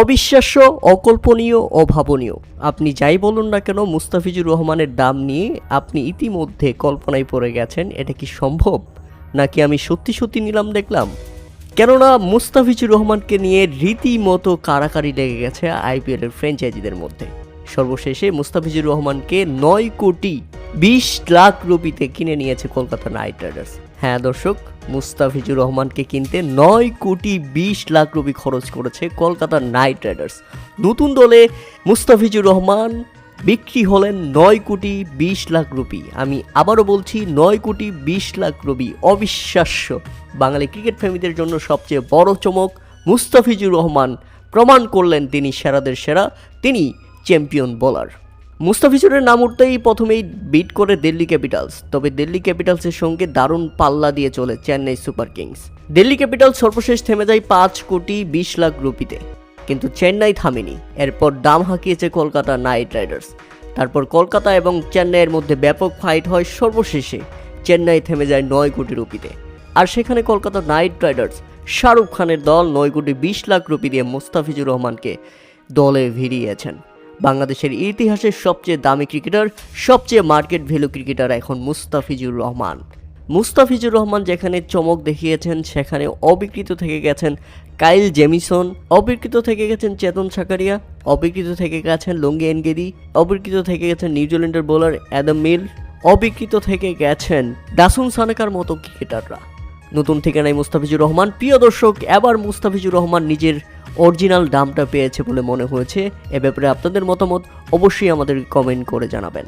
অবিশ্বাস্য, অকল্পনীয়, অভাবনীয়। আপনি যাই বলুন না কেন, মুস্তাফিজুর রহমানের দাম নিয়ে আপনি ইতিমধ্যে কল্পনায় পড়ে গেছেন এটা কি সম্ভব, নাকি আমি সত্যি সত্যি নিলাম দেখলাম। কেননা মুস্তাফিজুর রহমানকে নিয়ে রীতিমতো কাড়াকাড়ি লেগে গেছে আইপিএল এর ফ্র্যাঞ্চাইজিদের মধ্যে। সর্বশেষে মুস্তাফিজুর রহমানকে 9 কোটি 20 লাখ রুপিতে কিনে নিয়েছে কলকাতা নাইট রাইডার্স। হ্যাঁ দর্শক, মুস্তাফিজুর রহমানকে কিনতে 9 কোটি 20 লাখ রুপি খরচ করেছে কলকাতা নাইট রাইডার্স। নতুন দলে মুস্তাফিজুর রহমান বিক্রি হলেন 9 কোটি 20 লাখ রুপি। আমি আবারও বলছি 9 কোটি 20 লাখ রুপি। অবিশ্বাস্য। বাঙালি ক্রিকেট প্রেমীদের জন্য সবচেয়ে বড় চমক, মুস্তাফিজুর রহমান প্রমাণ করলেন তিনি সেরাদের সেরা, তিনি চ্যাম্পিয়ন বোলার। মুস্তাফিজুরের নাম উঠতেই প্রথমেই বিট করে দিল্লি ক্যাপিটালস, তবে দিল্লি ক্যাপিটালসের সঙ্গে দারুণ পাল্লা দিয়ে চলে Chennai Super Kings. Delhi Capitals সর্বশেষ থেমে যায় 5 কোটি 20 লাখ রুপিতে, কিন্তু চেন্নাই থামেনি। এরপর দাম হাঁকিয়েছে কলকাতা নাইট রাইডার্স। তারপর কলকাতা এবং চেন্নাইয়ের মধ্যে ব্যাপক ফাইট হয়। সর্বশেষে চেন্নাই থেমে যায় 9 কোটি রুপিতে। আর সেখানে কলকাতা নাইট রাইডার্স শাহরুখ খানের দল 9 কোটি 20 লাখ রুপি দিয়ে মুস্তাফিজুর রহমানকে দলে ভিড়িয়েছেন। বাংলাদেশের ইতিহাসের সবচেয়ে দামি ক্রিকেটার, সবচেয়ে মার্কেট ভ্যালু ক্রিকেটার এখন মুস্তাফিজুর রহমান। মুস্তাফিজুর রহমান যেখানে চমক দেখিয়েছেন, সেখানে অবিকৃত থেকে গেছেন কাইল জেমিসন, অবিকৃত থেকে গেছেন চেতন সাকারিয়া, অবিকৃত থেকে গেছেন লঙ্গি এনগেদি, অবিকৃত থেকে গেছেন নিউজিল্যান্ডের বোলার অ্যাডাম মিল, অবিকৃত থেকে গেছেন দাসুন সানেকার মতো ক্রিকেটাররা। নতুন ঠিকানায় মুস্তাফিজুর রহমান। প্রিয় দর্শক, এবার মুস্তাফিজুর রহমান নিজের অরিজিনাল দামটা পেয়েছে বলে মনে হয়েছে। এ ব্যাপারে আপনাদের মতামত অবশ্যই আমাদের কমেন্ট করে জানাবেন।